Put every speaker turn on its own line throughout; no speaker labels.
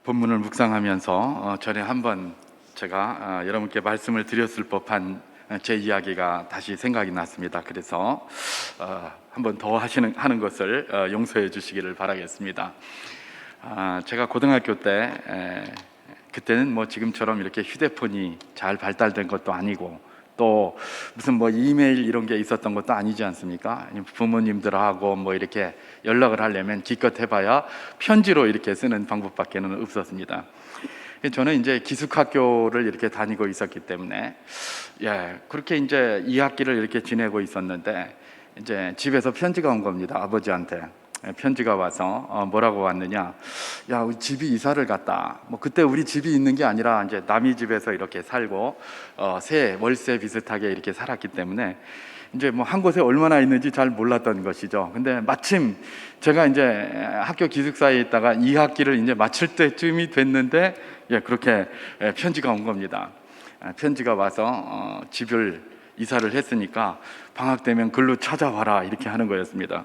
본문을 묵상하면서 전에 한번 제가 여러분께 말씀을 드렸을 법한 제 이야기가 다시 생각이 났습니다. 그래서 한번 더 하는 것을 용서해 주시기를 바라겠습니다. 제가 고등학교 때 그때는 뭐 지금처럼 이렇게 휴대폰이 잘 발달된 것도 아니고 또 무슨 뭐 이메일 이런 게 있었던 것도 아니지 않습니까? 부모님들하고 뭐 이렇게 연락을 하려면 기껏 해봐야 편지로 이렇게 쓰는 방법밖에는 없었습니다. 저는 이제 기숙학교를 이렇게 다니고 있었기 때문에 그렇게 이제 2학기를 이렇게 지내고 있었는데 이제 집에서 편지가 온 겁니다. 아버지한테 편지가 와서 뭐라고 왔느냐, 야, 우리 집이 이사를 갔다. 뭐 그때 우리 집이 있는 게 아니라 이제 남의 집에서 이렇게 살고 새 월세 비슷하게 이렇게 살았기 때문에 이제 뭐 한 곳에 얼마나 있는지 잘 몰랐던 것이죠. 근데 마침 제가 이제 학교 기숙사에 있다가 2학기를 이제 마칠 때쯤이 됐는데 그렇게 편지가 온 겁니다. 편지가 와서 집을 이사를 했으니까 방학 되면 글로 찾아와라 이렇게 하는 거였습니다.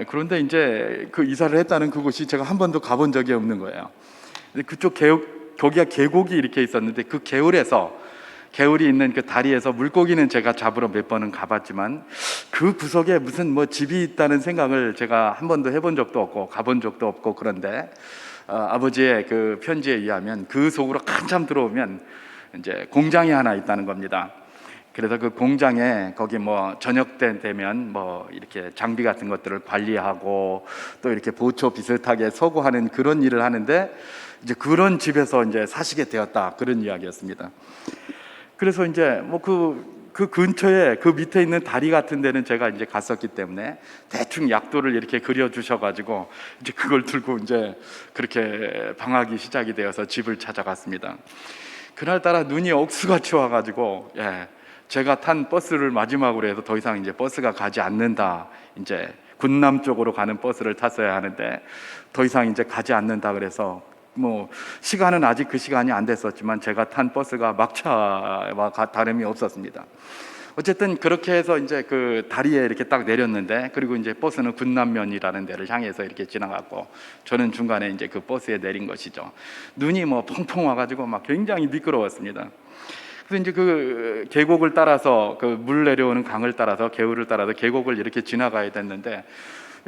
그런데 이제 그 이사를 했다는 그곳이 제가 한 번도 가본 적이 없는 거예요. 그쪽 거기가 계곡이 이렇게 있었는데 그 개울이 있는 그 다리에서 물고기는 제가 잡으러 몇 번은 가봤지만 그 구석에 무슨 뭐 집이 있다는 생각을 제가 한 번도 해본 적도 없고 가본 적도 없고, 그런데 아버지의 그 편지에 의하면 그 속으로 한참 들어오면 이제 공장이 하나 있다는 겁니다. 그래서 그 공장에 거기 뭐 저녁 때 되면 뭐 이렇게 장비 같은 것들을 관리하고 또 이렇게 보초 비슷하게 서고 하는 그런 일을 하는데 이제 그런 집에서 이제 사시게 되었다, 그런 이야기였습니다. 그래서 이제 뭐 그 근처에 그 밑에 있는 다리 같은 데는 제가 이제 갔었기 때문에 대충 약도를 이렇게 그려 주셔가지고 이제 그걸 들고 이제 그렇게 방학이 시작이 되어서 집을 찾아갔습니다. 그날따라 눈이 억수같이 와가지고 제가 탄 버스를 마지막으로 해서 더 이상 이제 버스가 가지 않는다, 이제 군남 쪽으로 가는 버스를 탔어야 하는데 더 이상 이제 가지 않는다 그래서 뭐 시간은 아직 그 시간이 안 됐었지만 제가 탄 버스가 막차와 다름이 없었습니다. 어쨌든 그렇게 해서 이제 그 다리에 이렇게 딱 내렸는데, 그리고 이제 버스는 군남면이라는 데를 향해서 이렇게 지나갔고 저는 중간에 이제 그 버스에 내린 것이죠. 눈이 뭐 펑펑 와가지고 막 굉장히 미끄러웠습니다. 그래서 이제 그 계곡을 따라서 그 물 내려오는 강을 따라서 개울을 따라서 계곡을 이렇게 지나가야 됐는데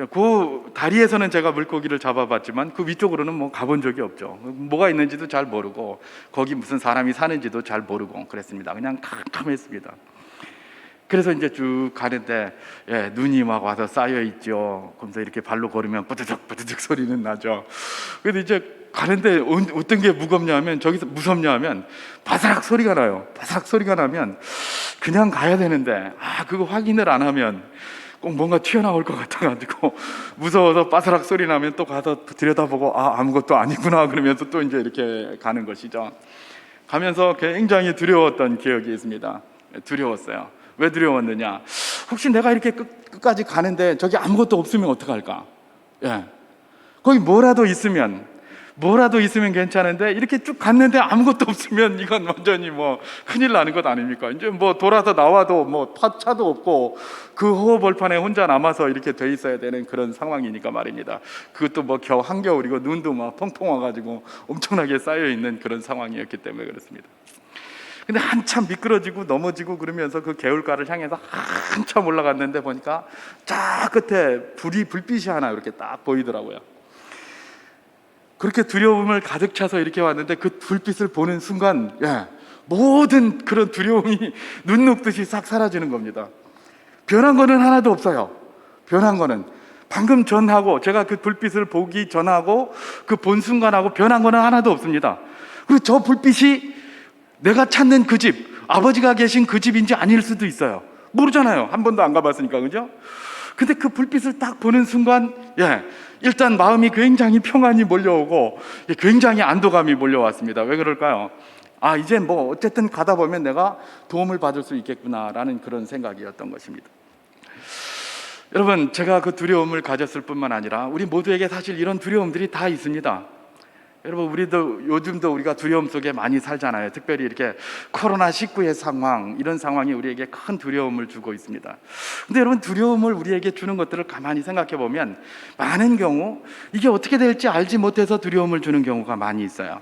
그 다리에서는 제가 물고기를 잡아봤지만 그 위쪽으로는 뭐 가본 적이 없죠. 뭐가 있는지도 잘 모르고 거기 무슨 사람이 사는지도 잘 모르고 그랬습니다. 그냥 캄캄했습니다. 그래서 이제 쭉 가는데 눈이 막 와서 쌓여 있죠. 그러면서 이렇게 발로 걸으면 뿌드득 뿌드득 소리는 나죠. 근데 이제 가는데 어떤 게 무겁냐면, 저기서 무섭냐면 바사락 소리가 나요. 바사락 소리가 나면 그냥 가야 되는데 그거 확인을 안 하면 꼭 뭔가 튀어나올 것 같아가지고 무서워서 바사락 소리 나면 또 가서 들여다보고 아무것도 아니구나 그러면서 또 이제 이렇게 가는 것이죠. 가면서 굉장히 두려웠던 기억이 있습니다. 두려웠어요. 왜 두려웠느냐, 혹시 내가 이렇게 끝까지 가는데 저기 아무것도 없으면 어떡할까? 거기 뭐라도 있으면 괜찮은데 이렇게 쭉 갔는데 아무것도 없으면 이건 완전히 뭐 큰일 나는 것 아닙니까? 이제 뭐 돌아서 나와도 뭐 차도 없고 그 호흡벌판에 혼자 남아서 이렇게 돼 있어야 되는 그런 상황이니까 말입니다. 그것도 뭐 한겨울이고 눈도 막 펑펑 와가지고 엄청나게 쌓여 있는 그런 상황이었기 때문에 그렇습니다. 근데 한참 미끄러지고 넘어지고 그러면서 그 개울가를 향해서 한참 올라갔는데 보니까 저 끝에 불빛이 하나 이렇게 딱 보이더라고요. 그렇게 두려움을 가득 차서 이렇게 왔는데 그 불빛을 보는 순간 모든 그런 두려움이 눈 녹듯이 싹 사라지는 겁니다. 변한 거는 하나도 없어요. 변한 거는 방금 전하고 제가 그 불빛을 보기 전하고 그 본 순간하고 변한 거는 하나도 없습니다. 그리고 저 불빛이 내가 찾는 그 집, 아버지가 계신 그 집인지 아닐 수도 있어요. 모르잖아요. 한 번도 안 가봤으니까, 그죠? 근데 그 불빛을 딱 보는 순간 일단 마음이 굉장히 평안이 몰려오고 굉장히 안도감이 몰려왔습니다. 왜 그럴까요? 이제 뭐 어쨌든 가다 보면 내가 도움을 받을 수 있겠구나라는 그런 생각이었던 것입니다. 여러분, 제가 그 두려움을 가졌을 뿐만 아니라 우리 모두에게 사실 이런 두려움들이 다 있습니다. 여러분, 우리도 요즘도 우리가 두려움 속에 많이 살잖아요. 특별히 이렇게 코로나19의 상황, 이런 상황이 우리에게 큰 두려움을 주고 있습니다. 근데 여러분, 두려움을 우리에게 주는 것들을 가만히 생각해 보면 많은 경우 이게 어떻게 될지 알지 못해서 두려움을 주는 경우가 많이 있어요.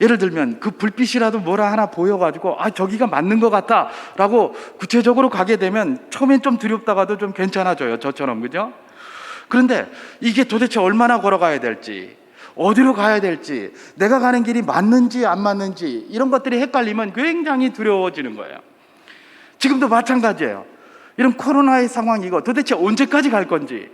예를 들면 그 불빛이라도 뭐라 하나 보여가지고 저기가 맞는 것 같다 라고 구체적으로 가게 되면 처음엔 좀 두렵다가도 좀 괜찮아져요. 저처럼, 그죠? 그런데 이게 도대체 얼마나 걸어가야 될지, 어디로 가야 될지, 내가 가는 길이 맞는지 안 맞는지, 이런 것들이 헷갈리면 굉장히 두려워지는 거예요. 지금도 마찬가지예요. 이런 코로나의 상황이고 도대체 언제까지 갈 건지,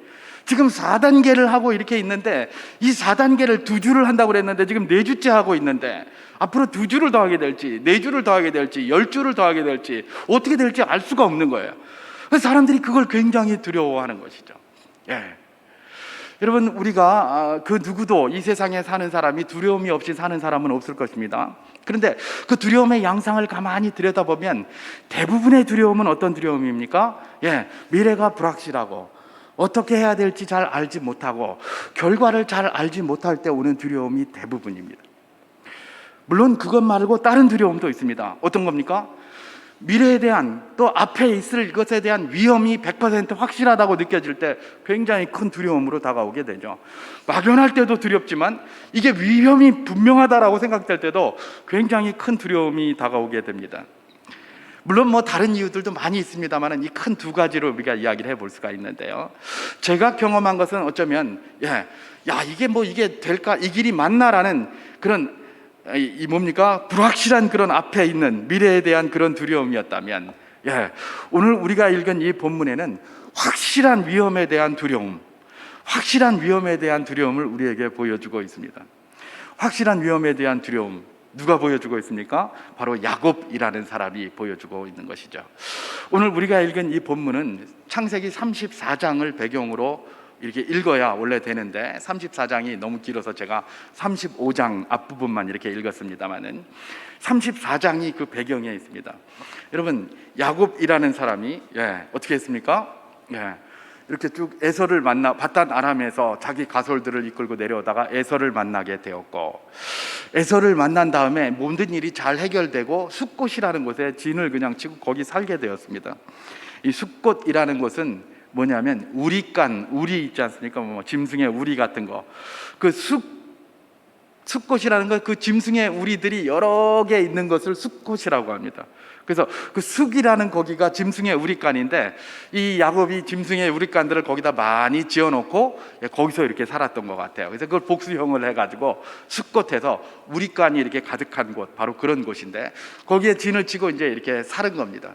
지금 4단계를 하고 이렇게 있는데 이 4단계를 2주를 한다고 그랬는데 지금 4주째 하고 있는데 앞으로 2주를 더 하게 될지 4주를 더 하게 될지 10주를 더 하게 될지 어떻게 될지 알 수가 없는 거예요. 그래서 사람들이 그걸 굉장히 두려워하는 것이죠. 예. 여러분, 우리가 그 누구도 이 세상에 사는 사람이 두려움이 없이 사는 사람은 없을 것입니다. 그런데 그 두려움의 양상을 가만히 들여다보면 대부분의 두려움은 어떤 두려움입니까? 미래가 불확실하고 어떻게 해야 될지 잘 알지 못하고 결과를 잘 알지 못할 때 오는 두려움이 대부분입니다. 물론 그것 말고 다른 두려움도 있습니다. 어떤 겁니까? 미래에 대한, 또 앞에 있을 것에 대한 위험이 100% 확실하다고 느껴질 때 굉장히 큰 두려움으로 다가오게 되죠. 막연할 때도 두렵지만 이게 위험이 분명하다라고 생각될 때도 굉장히 큰 두려움이 다가오게 됩니다. 물론 다른 이유들도 많이 있습니다만 이 큰 2가지로 우리가 이야기를 해볼 수가 있는데요. 제가 경험한 것은 어쩌면 이게 될까, 이 길이 맞나라는 그런 불확실한 그런 앞에 있는 미래에 대한 그런 두려움이었다면, 오늘 우리가 읽은 이 본문에는 확실한 위험에 대한 두려움, 확실한 위험에 대한 두려움을 우리에게 보여주고 있습니다. 확실한 위험에 대한 두려움, 누가 보여주고 있습니까? 바로 야곱이라는 사람이 보여주고 있는 것이죠. 오늘 우리가 읽은 이 본문은 창세기 34장을 배경으로 이렇게 읽어야 원래 되는데 34장이 너무 길어서 제가 35장 앞부분만 이렇게 읽었습니다만은 34장이 그 배경에 있습니다. 여러분, 야곱이라는 사람이 어떻게 했습니까? 이렇게 쭉 에서를 만나 바단 아람에서 자기 가솔들을 이끌고 내려오다가 에서를 만나게 되었고, 에서를 만난 다음에 모든 일이 잘 해결되고 숫곳이라는 곳에 진을 그냥 치고 거기 살게 되었습니다. 이 숫곳이라는 곳은 뭐냐면 우리 있지 않습니까? 짐승의 우리 같은 거, 그 숫곳이라는 건 그 짐승의 우리들이 여러 개 있는 것을 숫곳이라고 합니다. 그래서 그 숫이라는 거기가 짐승의 우리간인데 이 야곱이 짐승의 우리간들을 거기다 많이 지어놓고 거기서 이렇게 살았던 것 같아요. 그래서 그걸 복수형을 해가지고 숫곳에서 우리간이 이렇게 가득한 곳, 바로 그런 곳인데 거기에 진을 치고 이제 이렇게 사는 겁니다.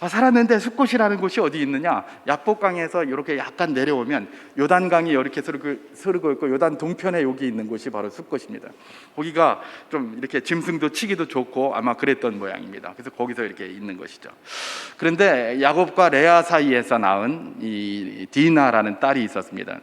살았는데 숫곳이라는 곳이 어디 있느냐? 야복강에서 이렇게 약간 내려오면 요단강이 이렇게 흐르고 있고 요단 동편에 여기 있는 곳이 바로 숫곳입니다. 거기가 좀 이렇게 짐승도 치기도 좋고 아마 그랬던 모양입니다. 그래서 거기서 이렇게 있는 것이죠. 그런데 야곱과 레아 사이에서 낳은 이 디나라는 딸이 있었습니다.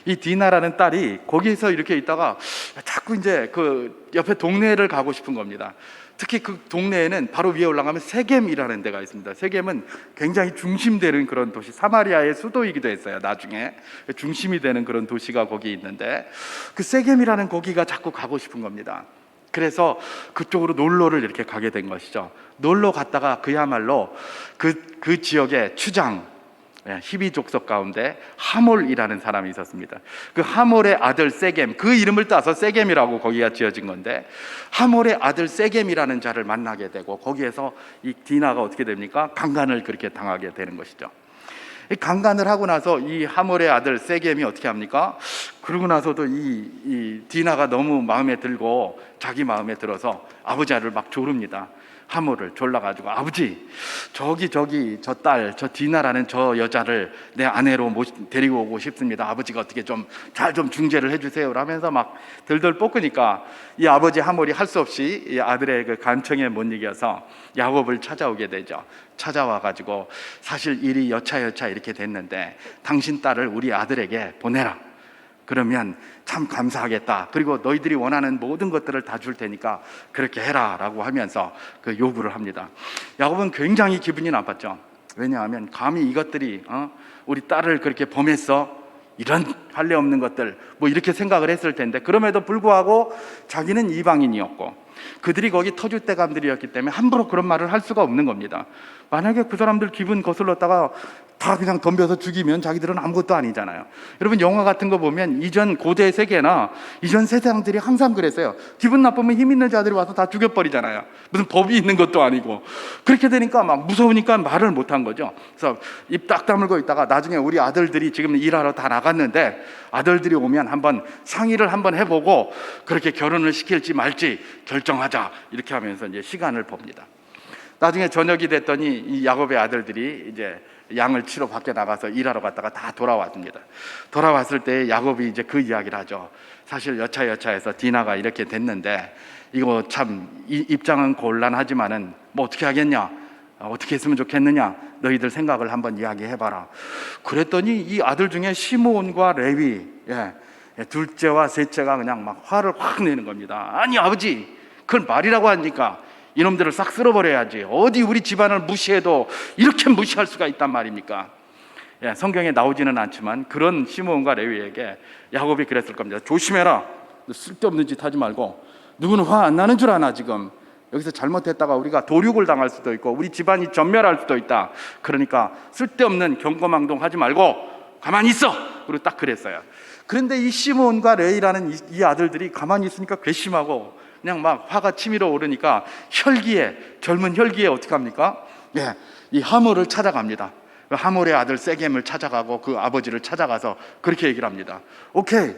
이 디나라는 딸이 거기서 이렇게 있다가 자꾸 이제 그 옆에 동네를 가고 싶은 겁니다. 특히 그 동네에는 바로 위에 올라가면 세겜이라는 데가 있습니다. 세겜은 굉장히 중심되는 그런 도시, 사마리아의 수도이기도 했어요. 나중에 중심이 되는 그런 도시가 거기 있는데 그 세겜이라는 거기가 자꾸 가고 싶은 겁니다. 그래서 그쪽으로 놀러를 이렇게 가게 된 것이죠. 놀러 갔다가 그야말로 그 지역의 추장, 히비 족속 가운데 하몰이라는 사람이 있었습니다. 그 하몰의 아들 세겜, 그 이름을 따서 세겜이라고 거기가 지어진 건데 하몰의 아들 세겜이라는 자를 만나게 되고 거기에서 이 디나가 어떻게 됩니까? 강간을 그렇게 당하게 되는 것이죠. 강간을 하고 나서 이 하몰의 아들 세겜이 어떻게 합니까? 그러고 나서도 이 디나가 너무 마음에 들고 자기 마음에 들어서 아버지를 막 조릅니다. 하몰을 졸라가지고 아버지, 저기 저 딸, 저 디나라는 저 여자를 내 아내로 데리고 오고 싶습니다. 아버지가 어떻게 좀 잘 좀 중재를 해주세요 라면서 막 들들 볶으니까 이 아버지 하몰이 할 수 없이 이 아들의 그 간청에 못 이겨서 야곱을 찾아오게 되죠. 찾아와가지고 사실 일이 여차여차 이렇게 됐는데 당신 딸을 우리 아들에게 보내라. 그러면 참 감사하겠다. 그리고 너희들이 원하는 모든 것들을 다 줄 테니까 그렇게 해라 라고 하면서 그 요구를 합니다. 야곱은 굉장히 기분이 나빴죠. 왜냐하면 감히 이것들이 우리 딸을 그렇게 범했어? 이런 할례 없는 것들 뭐 이렇게 생각을 했을 텐데, 그럼에도 불구하고 자기는 이방인이었고 그들이 거기 터줏대감들이었기 때문에 함부로 그런 말을 할 수가 없는 겁니다. 만약에 그 사람들 기분 거슬렀다가 다 그냥 덤벼서 죽이면 자기들은 아무것도 아니잖아요. 여러분, 영화 같은 거 보면 이전 고대 세계나 이전 세상들이 항상 그랬어요. 기분 나쁘면 힘 있는 자들이 와서 다 죽여버리잖아요. 무슨 법이 있는 것도 아니고. 그렇게 되니까 막 무서우니까 말을 못한 거죠. 그래서 입 딱 다물고 있다가 나중에 우리 아들들이 지금 일하러 다 나갔는데 아들들이 오면 한번 상의를 한번 해보고 그렇게 결혼을 시킬지 말지 결정하자, 이렇게 하면서 이제 시간을 봅니다. 나중에 저녁이 됐더니 이 야곱의 아들들이 이제 양을 치러 밖에 나가서 일하러 갔다가 다 돌아왔습니다. 돌아왔을 때 야곱이 이제 그 이야기를 하죠. 사실 여차여차해서 디나가 이렇게 됐는데 이거 참 입장은 곤란하지만은 뭐 어떻게 하겠냐, 어떻게 했으면 좋겠느냐, 너희들 생각을 한번 이야기해봐라. 그랬더니 이 아들 중에 시므온과 레위, 둘째와 셋째가 그냥 막 화를 확 내는 겁니다. 아니 아버지, 그걸 말이라고 하니까 이놈들을 싹 쓸어버려야지. 어디 우리 집안을 무시해도 이렇게 무시할 수가 있단 말입니까? 성경에 나오지는 않지만 그런 시므온과 레위에게 야곱이 그랬을 겁니다. 조심해라. 쓸데없는 짓 하지 말고. 누구는 화 안 나는 줄 아나? 지금 여기서 잘못했다가 우리가 도륙을 당할 수도 있고 우리 집안이 전멸할 수도 있다. 그러니까 쓸데없는 경거망동 하지 말고 가만히 있어. 그리고 딱 그랬어요. 그런데 이 시므온과 레위라는 이 아들들이 가만히 있으니까 괘씸하고 그냥 막 화가 치밀어 오르니까 젊은 혈기에 어떻게 합니까? 이 하몰을 찾아갑니다. 하몰의 아들 세겜을 찾아가고 그 아버지를 찾아가서 그렇게 얘기를 합니다. 오케이,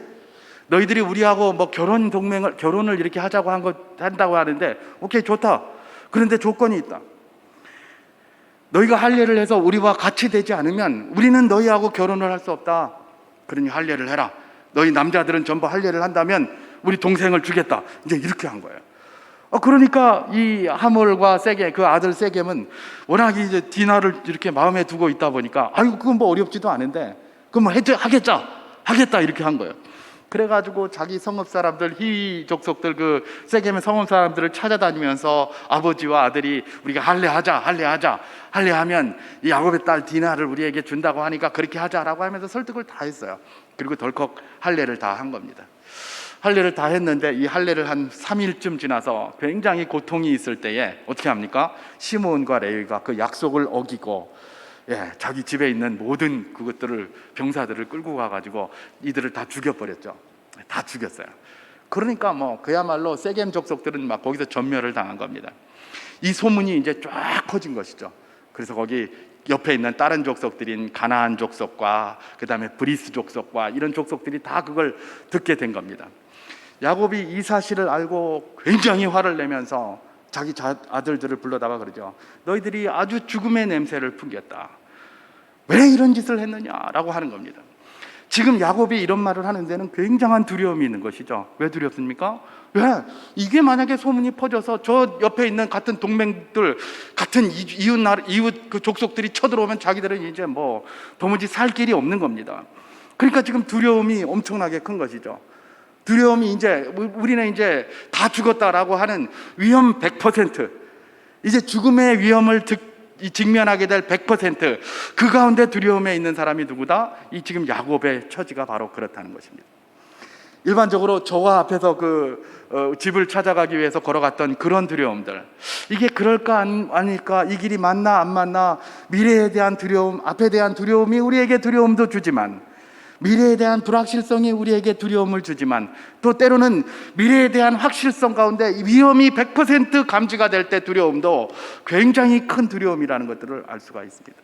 너희들이 우리하고 뭐 결혼을 이렇게 하자고 한다고 하는데 오케이, 좋다. 그런데 조건이 있다. 너희가 할례를 해서 우리와 같이 되지 않으면 우리는 너희하고 결혼을 할 수 없다. 그러니 할례를 해라. 너희 남자들은 전부 할례를 한다면 우리 동생을 주겠다. 이제 이렇게 한 거예요. 그러니까 이 하몰과 세겜, 그 아들 세겜은 워낙 이제 디나를 이렇게 마음에 두고 있다 보니까 아이고 그건 뭐 어렵지도 않은데 그럼 뭐 하겠다 이렇게 한 거예요. 그래가지고 자기 성읍 사람들, 히위 족속들, 그 세겜의 성읍 사람들을 찾아다니면서 아버지와 아들이 우리가 할례하면 이 야곱의 딸 디나를 우리에게 준다고 하니까 그렇게 하자라고 하면서 설득을 다 했어요. 그리고 덜컥 할례를 다 한 겁니다. 할례를 다 했는데 이 할례를 한 3일쯤 지나서 굉장히 고통이 있을 때에 어떻게 합니까? 시므온과 레위가 그 약속을 어기고 자기 집에 있는 모든 그것들을, 병사들을 끌고 가가지고 이들을 다 죽여버렸죠. 다 죽였어요. 그러니까 뭐 그야말로 세겜 족속들은 막 거기서 전멸을 당한 겁니다. 이 소문이 이제 쫙 퍼진 것이죠. 그래서 거기 옆에 있는 다른 족속들인 가나안 족속과 그 다음에 브리스 족속과 이런 족속들이 다 그걸 듣게 된 겁니다. 야곱이 이 사실을 알고 굉장히 화를 내면서 자기 아들들을 불러다가 그러죠. 너희들이 아주 죽음의 냄새를 풍겼다. 왜 이런 짓을 했느냐라고 하는 겁니다. 지금 야곱이 이런 말을 하는 데는 굉장한 두려움이 있는 것이죠. 왜 두렵습니까? 왜? 이게 만약에 소문이 퍼져서 저 옆에 있는 같은 동맹들, 같은 이웃 그 족속들이 쳐들어오면 자기들은 이제 뭐 도무지 살 길이 없는 겁니다. 그러니까 지금 두려움이 엄청나게 큰 것이죠. 두려움이 이제 우리는 이제 다 죽었다라고 하는 위험 100%, 이제 죽음의 위험을 직면하게 될 100%, 그 가운데 두려움에 있는 사람이 누구다? 이 지금 야곱의 처지가 바로 그렇다는 것입니다. 일반적으로 저와 앞에서 집을 찾아가기 위해서 걸어갔던 그런 두려움들, 이게 그럴까 아닐까, 이 길이 맞나 안 맞나, 미래에 대한 두려움, 앞에 대한 두려움이 우리에게 두려움도 주지만, 미래에 대한 불확실성이 우리에게 두려움을 주지만, 또 때로는 미래에 대한 확실성 가운데 위험이 100% 감지가 될 때 두려움도 굉장히 큰 두려움이라는 것들을 알 수가 있습니다.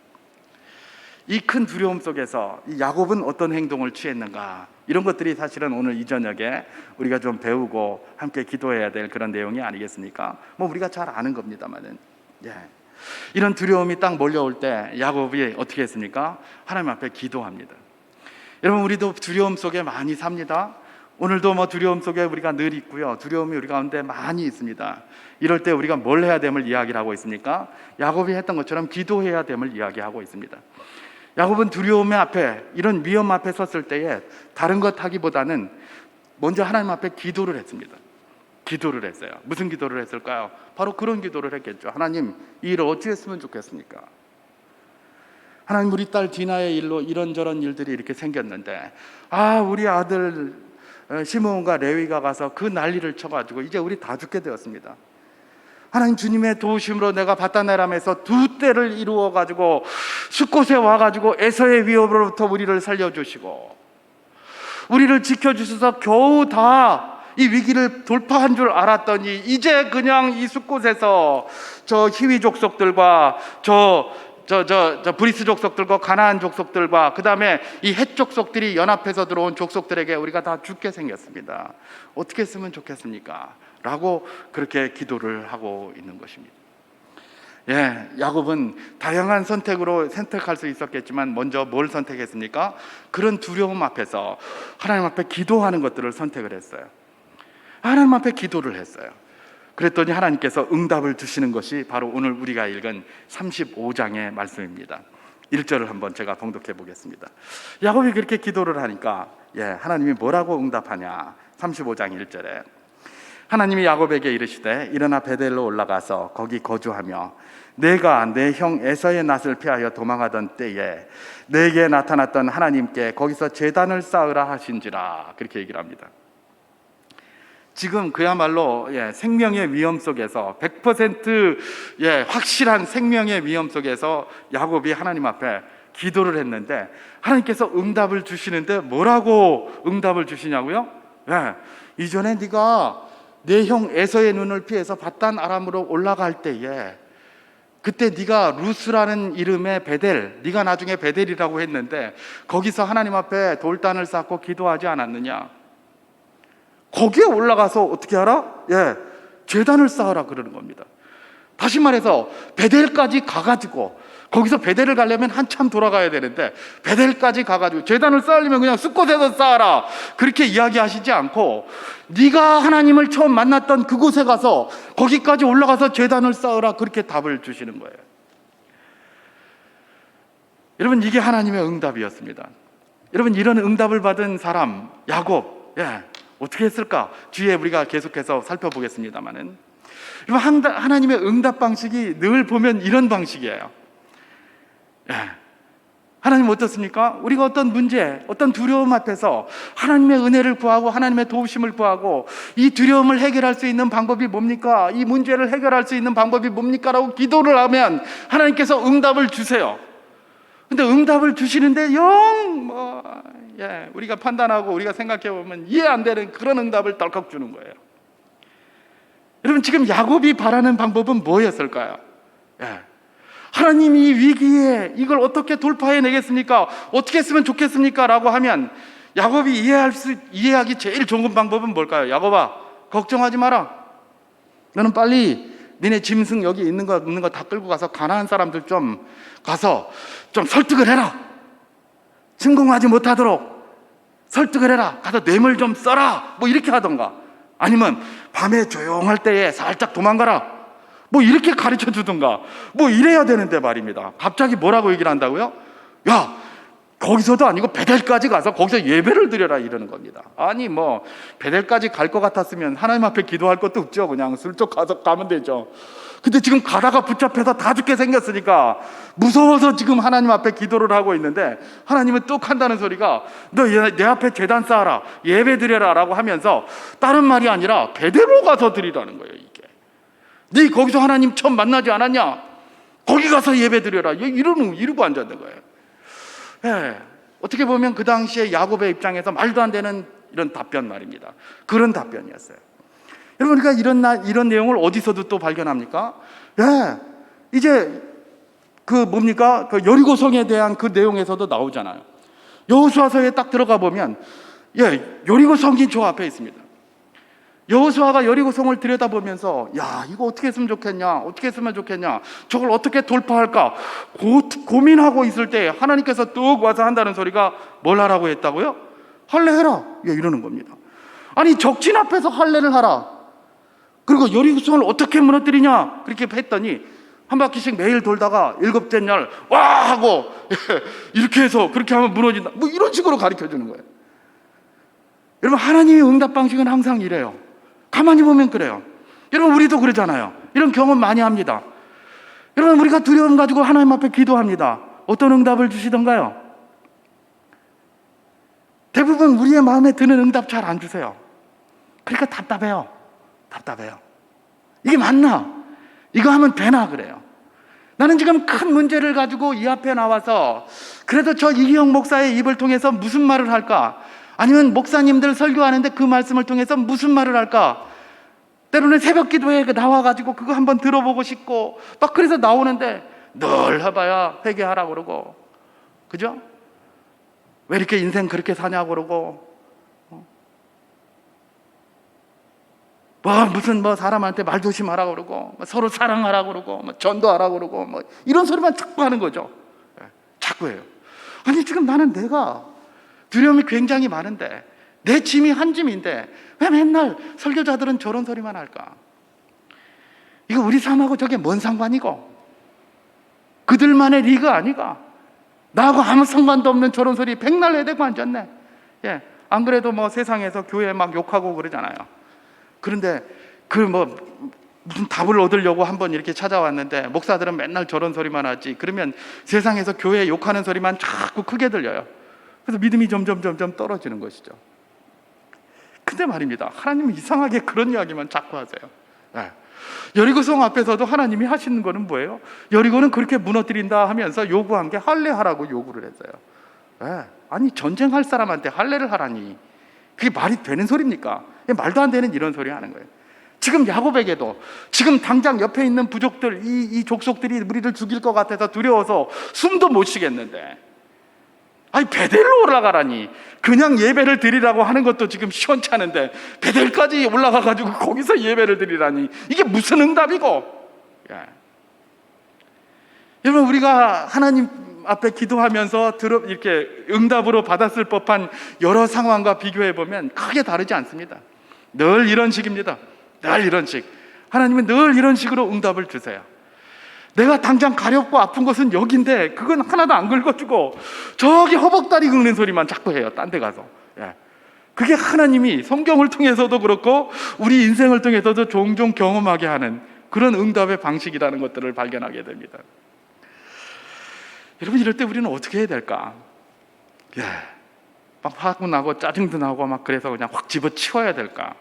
이 큰 두려움 속에서 이 야곱은 어떤 행동을 취했는가, 이런 것들이 사실은 오늘 이 저녁에 우리가 좀 배우고 함께 기도해야 될 그런 내용이 아니겠습니까? 뭐 우리가 잘 아는 겁니다만은, 이런 두려움이 딱 몰려올 때 야곱이 어떻게 했습니까? 하나님 앞에 기도합니다. 여러분, 우리도 두려움 속에 많이 삽니다. 오늘도 뭐 두려움 속에 우리가 늘 있고요. 두려움이 우리 가운데 많이 있습니다. 이럴 때 우리가 뭘 해야 됨을 이야기를 하고 있습니까? 야곱이 했던 것처럼 기도해야 됨을 이야기하고 있습니다. 야곱은 두려움의 앞에, 이런 위험 앞에 섰을 때에 다른 것 하기보다는 먼저 하나님 앞에 기도를 했습니다. 기도를 했어요. 무슨 기도를 했을까요? 바로 그런 기도를 했겠죠. 하나님, 이 일을 어찌 했으면 좋겠습니까? 하나님, 우리 딸 디나의 일로 이런저런 일들이 이렇게 생겼는데, 우리 아들 시므온과 레위가 가서 그 난리를 쳐가지고 이제 우리 다 죽게 되었습니다. 하나님, 주님의 도우심으로 내가 바다네람에서 2때를 이루어가지고 숫곳에 와가지고 에서의 위협으로부터 우리를 살려주시고 우리를 지켜주셔서 겨우 다 이 위기를 돌파한 줄 알았더니 이제 그냥 이 숫곳에서 저 히위 족속들과 저 브리스 족속들과 가나안 족속들과 그 다음에 이 헷 족속들이 연합해서 들어온 족속들에게 우리가 다 죽게 생겼습니다. 어떻게 했으면 좋겠습니까? 라고 그렇게 기도를 하고 있는 것입니다. 야곱은 다양한 선택으로 선택할 수 있었겠지만 먼저 뭘 선택했습니까? 그런 두려움 앞에서 하나님 앞에 기도하는 것들을 선택을 했어요. 하나님 앞에 기도를 했어요. 그랬더니 하나님께서 응답을 주시는 것이 바로 오늘 우리가 읽은 35장의 말씀입니다. 1절을 한번 제가 봉독해 보겠습니다. 야곱이 그렇게 기도를 하니까 하나님이 뭐라고 응답하냐. 35장 1절에 하나님이 야곱에게 이르시되 일어나 베델로 올라가서 거기 거주하며 내가 내 형 에서의 낯을 피하여 도망하던 때에 내게 나타났던 하나님께 거기서 제단을 쌓으라 하신지라. 그렇게 얘기를 합니다. 지금 그야말로 생명의 위험 속에서 100% 확실한 생명의 위험 속에서 야곱이 하나님 앞에 기도를 했는데 하나님께서 응답을 주시는데 뭐라고 응답을 주시냐고요? 이전에 네가 내 형 에서의 눈을 피해서 바단 아람으로 올라갈 때에 그때 네가 루스라는 이름의 베델, 네가 나중에 베델이라고 했는데 거기서 하나님 앞에 돌단을 쌓고 기도하지 않았느냐? 거기에 올라가서 어떻게 하라? 제단을 쌓으라 그러는 겁니다. 다시 말해서 베델까지 가가지고 거기서 베델을 가려면 한참 돌아가야 되는데 베델까지 가가지고 제단을 쌓으려면 그냥 숫곳에서 쌓아라 그렇게 이야기하시지 않고 네가 하나님을 처음 만났던 그곳에 가서 거기까지 올라가서 제단을 쌓으라 그렇게 답을 주시는 거예요. 여러분, 이게 하나님의 응답이었습니다. 여러분, 이런 응답을 받은 사람 야곱 어떻게 했을까? 뒤에 우리가 계속해서 살펴보겠습니다만은 하나님의 응답 방식이 늘 보면 이런 방식이에요. 하나님 어떻습니까? 우리가 어떤 문제, 어떤 두려움 앞에서 하나님의 은혜를 구하고 하나님의 도우심을 구하고 이 두려움을 해결할 수 있는 방법이 뭡니까? 이 문제를 해결할 수 있는 방법이 뭡니까? 라고 기도를 하면 하나님께서 응답을 주세요. 근데 응답을 주시는데 우리가 판단하고 우리가 생각해보면 이해 안 되는 그런 응답을 덜컥 주는 거예요. 여러분, 지금 야곱이 바라는 방법은 뭐였을까요? 하나님이 이 위기에 이걸 어떻게 돌파해내겠습니까? 어떻게 했으면 좋겠습니까? 라고 하면 야곱이 이해하기 제일 좋은 방법은 뭘까요? 야곱아, 걱정하지 마라. 너는 빨리 니네 짐승 여기 있는 거 다 끌고 가서 가나안 사람들 좀 가서 좀 설득을 해라. 침공하지 못하도록 설득을 해라. 가서 뇌물 좀 써라. 뭐 이렇게 하던가, 아니면 밤에 조용할 때에 살짝 도망가라. 뭐 이렇게 가르쳐 주던가 뭐 이래야 되는데 말입니다. 갑자기 뭐라고 얘기를 한다고요? 거기서도 아니고 베델까지 가서 거기서 예배를 드려라 이러는 겁니다. 아니 뭐 베델까지 갈 것 같았으면 하나님 앞에 기도할 것도 없죠. 그냥 슬쩍 가서 가면 되죠. 근데 지금 가다가 붙잡혀서 다 죽게 생겼으니까 무서워서 지금 하나님 앞에 기도를 하고 있는데 하나님은 뚝 한다는 소리가 너 내 앞에 제단 쌓아라, 예배 드려라 라고 하면서 다른 말이 아니라 베델로 가서 드리라는 거예요. 이게 네 거기서 하나님 처음 만나지 않았냐? 거기 가서 예배 드려라 이러고 앉았는 거예요. 어떻게 보면 그 당시에 야곱의 입장에서 말도 안 되는 이런 답변 말입니다. 그런 답변이었어요. 여러분, 우리가 이런 내용을 어디서도 또 발견합니까? 이제 그 여리고성에 대한 그 내용에서도 나오잖아요. 여호수아서에 딱 들어가 보면 여리고성이 저 앞에 있습니다. 여호수아가 여리고성을 들여다보면서 이거 어떻게 했으면 좋겠냐, 저걸 어떻게 돌파할까 고민하고 있을 때 하나님께서 뚝 와서 한다는 소리가 뭘 하라고 했다고요? 할례해라 이러는 겁니다. 아니 적진 앞에서 할례를 하라. 그리고 여리고성을 어떻게 무너뜨리냐 그렇게 했더니 한 바퀴씩 매일 돌다가 7째 날 와 하고 이렇게 해서 그렇게 하면 무너진다 뭐 이런 식으로 가르쳐 주는 거예요. 여러분, 하나님의 응답 방식은 항상 이래요. 가만히 보면 그래요. 여러분, 우리도 그러잖아요. 이런 경험 많이 합니다. 여러분, 우리가 두려움 가지고 하나님 앞에 기도합니다. 어떤 응답을 주시던가요? 대부분 우리의 마음에 드는 응답 잘 안 주세요. 그러니까 답답해요. 이게 맞나? 이거 하면 되나? 그래요. 나는 지금 큰 문제를 가지고 이 앞에 나와서 그래도 저 이기영 목사의 입을 통해서 무슨 말을 할까? 아니면 목사님들 설교하는데 그 말씀을 통해서 무슨 말을 할까? 때로는 새벽 기도에 나와가지고 그거 한번 들어보고 싶고 막 그래서 나오는데 늘 해봐야 회개하라고 그러고, 그죠? 왜 이렇게 인생 그렇게 사냐고 그러고, 무슨 사람한테 말 조심하라고 그러고, 서로 사랑하라고 그러고, 전도하라고 그러고, 이런 소리만 자꾸 하는 거죠. 자꾸 해요. 아니, 지금 나는 내가 두려움이 굉장히 많은데, 내 짐이 한 짐인데, 왜 맨날 설교자들은 저런 소리만 할까? 이거 우리 삶하고 저게 뭔 상관이고, 그들만의 리그 아니가? 나하고 아무 상관도 없는 저런 소리 백날 해대고 앉았네. 예, 안 그래도 세상에서 교회 막 욕하고 그러잖아요. 그런데 무슨 답을 얻으려고 한번 이렇게 찾아왔는데 목사들은 맨날 저런 소리만 하지. 그러면 세상에서 교회 욕하는 소리만 자꾸 크게 들려요. 그래서 믿음이 점점 떨어지는 것이죠. 근데 말입니다, 하나님은 이상하게 그런 이야기만 자꾸 하세요. 네. 여리고성 앞에서도 하나님이 하시는 거는 뭐예요? 여리고는 그렇게 무너뜨린다 하면서 요구한 게 할례하라고 요구를 했어요. 네. 아니, 전쟁할 사람한테 할례를 하라니, 그게 말이 되는 소리입니까? 말도 안 되는 이런 소리 하는 거예요. 지금 야곱에게도 지금 당장 옆에 있는 부족들, 이 족속들이 우리를 죽일 것 같아서 두려워서 숨도 못 쉬겠는데, 아니 베델로 올라가라니, 그냥 예배를 드리라고 하는 것도 지금 시원찮은데 베델까지 올라가가지고 거기서 예배를 드리라니, 이게 무슨 응답이고? 예. 여러분, 우리가 하나님 앞에 기도하면서 이렇게 응답으로 받았을 법한 여러 상황과 비교해 보면 크게 다르지 않습니다. 늘 이런 식입니다. 늘 이런 식. 하나님은 늘 이런 식으로 응답을 주세요. 내가 당장 가렵고 아픈 것은 여기인데 그건 하나도 안 긁어주고 저기 허벅다리 긁는 소리만 자꾸 해요. 딴 데 가서. 예. 그게 하나님이 성경을 통해서도 그렇고 우리 인생을 통해서도 종종 경험하게 하는 그런 응답의 방식이라는 것들을 발견하게 됩니다. 여러분, 이럴 때 우리는 어떻게 해야 될까? 예. 막 화도 나고 짜증도 나고 막 그래서 그냥 확 집어치워야 될까?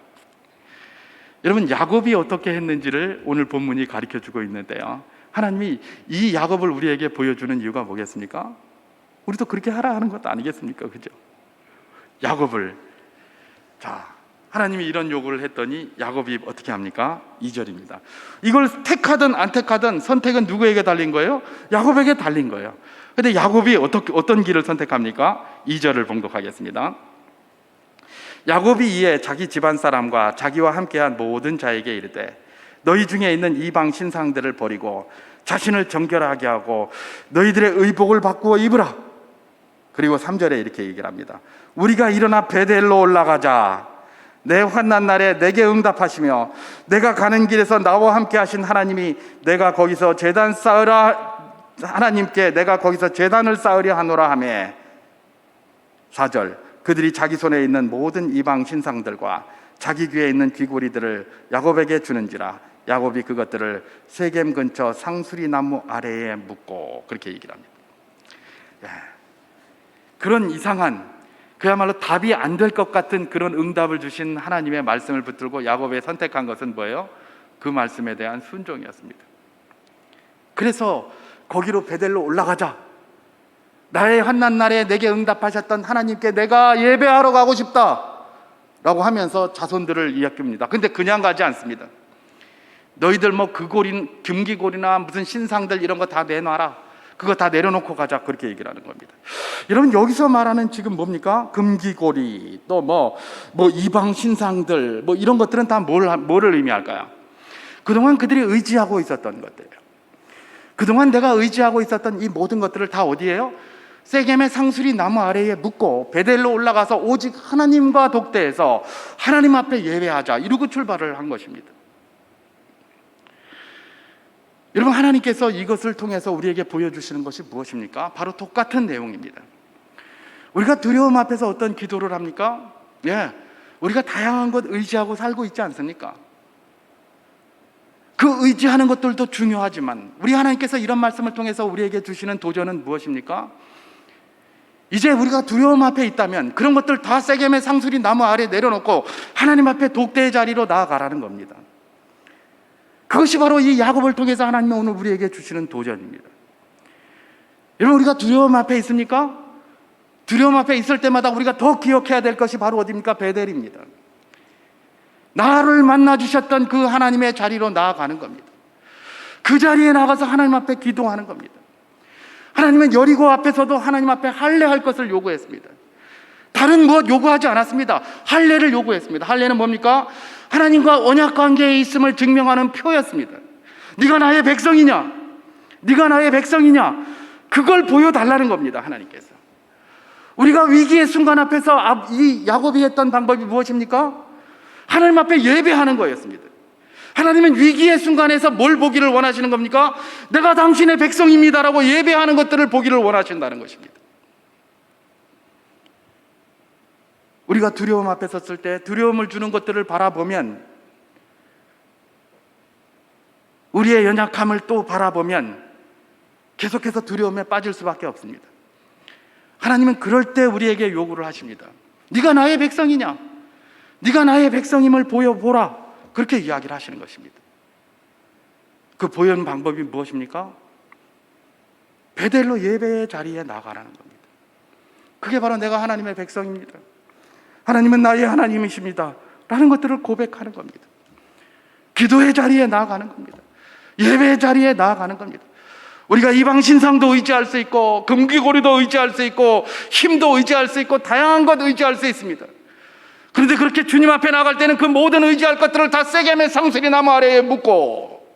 여러분, 야곱이 어떻게 했는지를 오늘 본문이 가르쳐주고 있는데요, 하나님이 이 야곱을 우리에게 보여주는 이유가 뭐겠습니까? 우리도 그렇게 하라 하는 것도 아니겠습니까? 그죠? 야곱을, 하나님이 이런 요구를 했더니 야곱이 어떻게 합니까? 2절입니다. 이걸 택하든 안 택하든 선택은 누구에게 달린 거예요? 야곱에게 달린 거예요. 근데 야곱이 어떤 길을 선택합니까? 2절을 봉독하겠습니다. 야곱이 이에 자기 집안 사람과 자기와 함께한 모든 자에게 이르되, 너희 중에 있는 이방 신상들을 버리고 자신을 정결하게 하고 너희들의 의복을 바꾸어 입으라. 그리고 3절에 이렇게 얘기를 합니다. 우리가 일어나 베델로 올라가자. 내 환난 날에 내게 응답하시며 내가 가는 길에서 나와 함께 하신 하나님이 내가 거기서 제단 쌓으라 하나님께 내가 거기서 제단을 쌓으려 하노라 하매, 4절, 그들이 자기 손에 있는 모든 이방 신상들과 자기 귀에 있는 귀고리들을 야곱에게 주는지라 야곱이 그것들을 세겜 근처 상수리 나무 아래에 묻고, 그렇게 얘기를 합니다. 예. 그런 이상한, 그야말로 답이 안 될 것 같은 그런 응답을 주신 하나님의 말씀을 붙들고 야곱이 선택한 것은 뭐예요? 그 말씀에 대한 순종이었습니다. 그래서 거기로 베델로 올라가자. 나의 환난 날에 내게 응답하셨던 하나님께 내가 예배하러 가고 싶다 라고 하면서 자손들을 이야기합니다. 근데 그냥 가지 않습니다. 너희들 금기고리나 무슨 신상들 이런 거 다 내놔라, 그거 다 내려놓고 가자, 그렇게 얘기를 하는 겁니다. 여러분, 여기서 말하는 지금 뭡니까? 금기고리, 또 이방 신상들, 이런 것들은 다 뭐를 의미할까요? 그동안 그들이 의지하고 있었던 것들이에요. 그동안 내가 의지하고 있었던 이 모든 것들을 다 어디에요? 세겜의 상수리 나무 아래에 묻고 베델로 올라가서 오직 하나님과 독대해서 하나님 앞에 예배하자, 이러고 출발을 한 것입니다. 여러분, 하나님께서 이것을 통해서 우리에게 보여주시는 것이 무엇입니까? 바로 똑같은 내용입니다. 우리가 두려움 앞에서 어떤 기도를 합니까? 우리가 다양한 것 의지하고 살고 있지 않습니까? 그 의지하는 것들도 중요하지만 우리 하나님께서 이런 말씀을 통해서 우리에게 주시는 도전은 무엇입니까? 이제 우리가 두려움 앞에 있다면 그런 것들 다 세겜의 상수리 나무 아래 내려놓고 하나님 앞에 독대의 자리로 나아가라는 겁니다. 그것이 바로 이 야곱을 통해서 하나님이 오늘 우리에게 주시는 도전입니다. 여러분, 우리가 두려움 앞에 있습니까? 두려움 앞에 있을 때마다 우리가 더 기억해야 될 것이 바로 어디입니까? 베델입니다. 나를 만나 주셨던 그 하나님의 자리로 나아가는 겁니다. 그 자리에 나가서 하나님 앞에 기도하는 겁니다. 하나님은 여리고 앞에서도 하나님 앞에 할례할 것을 요구했습니다. 다른 무엇 요구하지 않았습니다. 할례를 요구했습니다. 할례는 뭡니까? 하나님과 언약 관계에 있음을 증명하는 표였습니다. 네가 나의 백성이냐? 네가 나의 백성이냐? 그걸 보여달라는 겁니다. 하나님께서. 우리가 위기의 순간 앞에서 이 야곱이 했던 방법이 무엇입니까? 하나님 앞에 예배하는 거였습니다. 하나님은 위기의 순간에서 뭘 보기를 원하시는 겁니까? 내가 당신의 백성입니다라고 예배하는 것들을 보기를 원하신다는 것입니다. 우리가 두려움 앞에 섰을 때 두려움을 주는 것들을 바라보면, 우리의 연약함을 또 바라보면 계속해서 두려움에 빠질 수밖에 없습니다. 하나님은 그럴 때 우리에게 요구를 하십니다. 네가 나의 백성이냐? 네가 나의 백성임을 보여보라. 그렇게 이야기를 하시는 것입니다. 그 보여는 방법이 무엇입니까? 베델로 예배의 자리에 나가라는 겁니다. 그게 바로 내가 하나님의 백성입니다, 하나님은 나의 하나님이십니다 라는 것들을 고백하는 겁니다. 기도의 자리에 나아가는 겁니다. 예배의 자리에 나아가는 겁니다. 우리가 이방신상도 의지할 수 있고 금귀고리도 의지할 수 있고 힘도 의지할 수 있고 다양한 것 의지할 수 있습니다. 그런데 그렇게 주님 앞에 나갈 때는 그 모든 의지할 것들을 다 세겜의 상수리 나무 아래에 묻고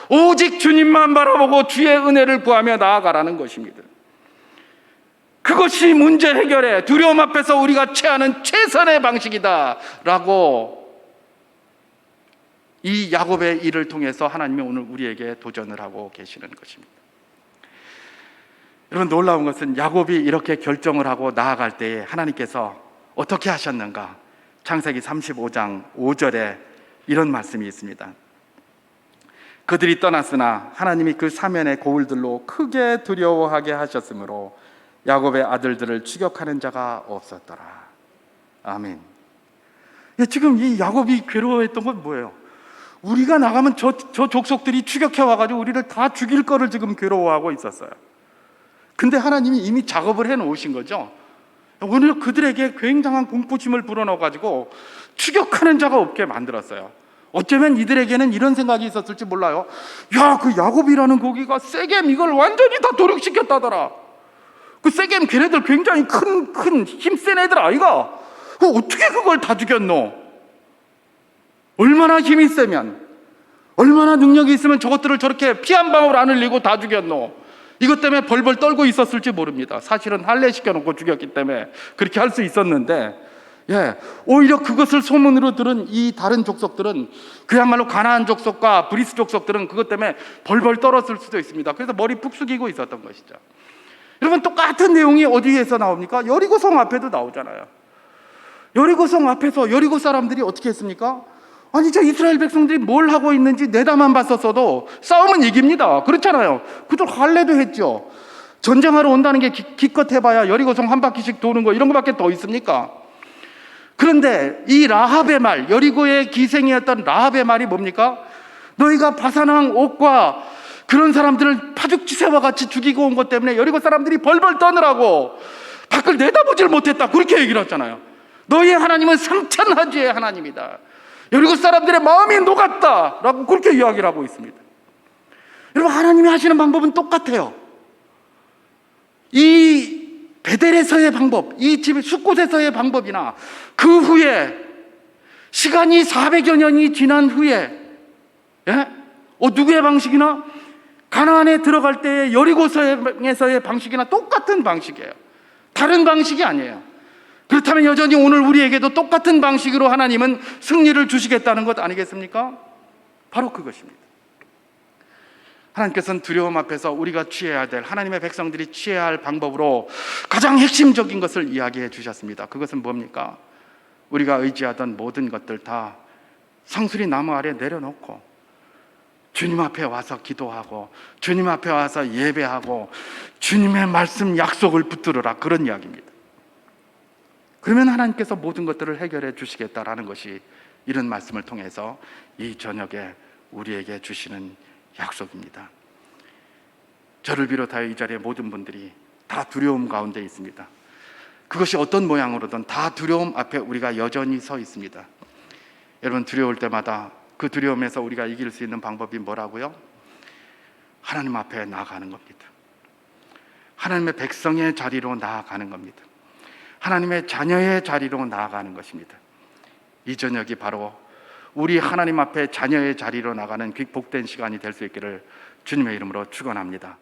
오직 주님만 바라보고 주의 은혜를 구하며 나아가라는 것입니다. 그것이 문제 해결의 두려움 앞에서 우리가 취하는 최선의 방식이다 라고 이 야곱의 일을 통해서 하나님이 오늘 우리에게 도전을 하고 계시는 것입니다. 여러분, 놀라운 것은 야곱이 이렇게 결정을 하고 나아갈 때에 하나님께서 어떻게 하셨는가? 창세기 35장 5절에 이런 말씀이 있습니다. 그들이 떠났으나 하나님이 그 사면의 고울들로 크게 두려워하게 하셨으므로 야곱의 아들들을 추격하는 자가 없었더라. 아멘. 지금 이 야곱이 괴로워했던 건 뭐예요? 우리가 나가면 저 족속들이 추격해 와가지고 우리를 다 죽일 거를 지금 괴로워하고 있었어요. 근데 하나님이 이미 작업을 해 놓으신 거죠. 오늘 그들에게 굉장한 공포심을 불어넣어가지고 추격하는 자가 없게 만들었어요. 어쩌면 이들에게는 이런 생각이 있었을지 몰라요. 야, 그 야곱이라는 고기가 세겜 이걸 완전히 다 도륙시켰다더라. 그 세겜 걔네들 굉장히 큰 힘센 애들 아이가 어떻게 그걸 다 죽였노? 얼마나 힘이 세면, 얼마나 능력이 있으면 저것들을 저렇게 피 한 방울 안 흘리고 다 죽였노? 이것 때문에 벌벌 떨고 있었을지 모릅니다. 사실은 할례시켜놓고 죽였기 때문에 그렇게 할 수 있었는데, 오히려 그것을 소문으로 들은 이 다른 족속들은, 그야말로 가나안 족속과 브리스 족속들은 그것 때문에 벌벌 떨었을 수도 있습니다. 그래서 머리 푹 숙이고 있었던 것이죠. 여러분, 똑같은 내용이 어디에서 나옵니까? 여리고성 앞에도 나오잖아요. 여리고성 앞에서 여리고 사람들이 어떻게 했습니까? 아니, 저 이스라엘 백성들이 뭘 하고 있는지 내다만 봤었어도 싸움은 이깁니다. 그렇잖아요. 그들 할례도 했죠. 전쟁하러 온다는 게 기껏 해봐야 여리고성 한 바퀴씩 도는 거, 이런 거밖에 더 있습니까? 그런데 이 라합의 말, 여리고의 기생이었던 라합의 말이 뭡니까? 너희가 바산왕 옥과 그런 사람들을 파죽지세와 같이 죽이고 온 것 때문에 여리고 사람들이 벌벌 떠느라고 밖을 내다보질 못했다, 그렇게 얘기를 했잖아요. 너희의 하나님은 삼천하지의 하나님이다, 여리고 사람들의 마음이 녹았다 라고 그렇게 이야기를 하고 있습니다. 여러분, 하나님이 하시는 방법은 똑같아요. 이 베델에서의 방법, 이 집 숫곳에서의 방법이나 그 후에 시간이 400여 년이 지난 후에 누구의 방식이나 가나안에 들어갈 때의 여리고성에서의 방식이나 똑같은 방식이에요. 다른 방식이 아니에요. 그렇다면 여전히 오늘 우리에게도 똑같은 방식으로 하나님은 승리를 주시겠다는 것 아니겠습니까? 바로 그것입니다. 하나님께서는 두려움 앞에서 우리가 취해야 될, 하나님의 백성들이 취해야 할 방법으로 가장 핵심적인 것을 이야기해 주셨습니다. 그것은 뭡니까? 우리가 의지하던 모든 것들 다 상수리 나무 아래 내려놓고 주님 앞에 와서 기도하고 주님 앞에 와서 예배하고 주님의 말씀 약속을 붙들어라, 그런 이야기입니다. 그러면 하나님께서 모든 것들을 해결해 주시겠다라는 것이 이런 말씀을 통해서 이 저녁에 우리에게 주시는 약속입니다. 저를 비롯하여 이 자리에 모든 분들이 다 두려움 가운데 있습니다. 그것이 어떤 모양으로든 다 두려움 앞에 우리가 여전히 서 있습니다. 여러분, 두려울 때마다 그 두려움에서 우리가 이길 수 있는 방법이 뭐라고요? 하나님 앞에 나아가는 겁니다. 하나님의 백성의 자리로 나아가는 겁니다. 하나님의 자녀의 자리로 나아가는 것입니다. 이 저녁이 바로 우리 하나님 앞에 자녀의 자리로 나가는 복된 시간이 될 수 있기를 주님의 이름으로 축원합니다.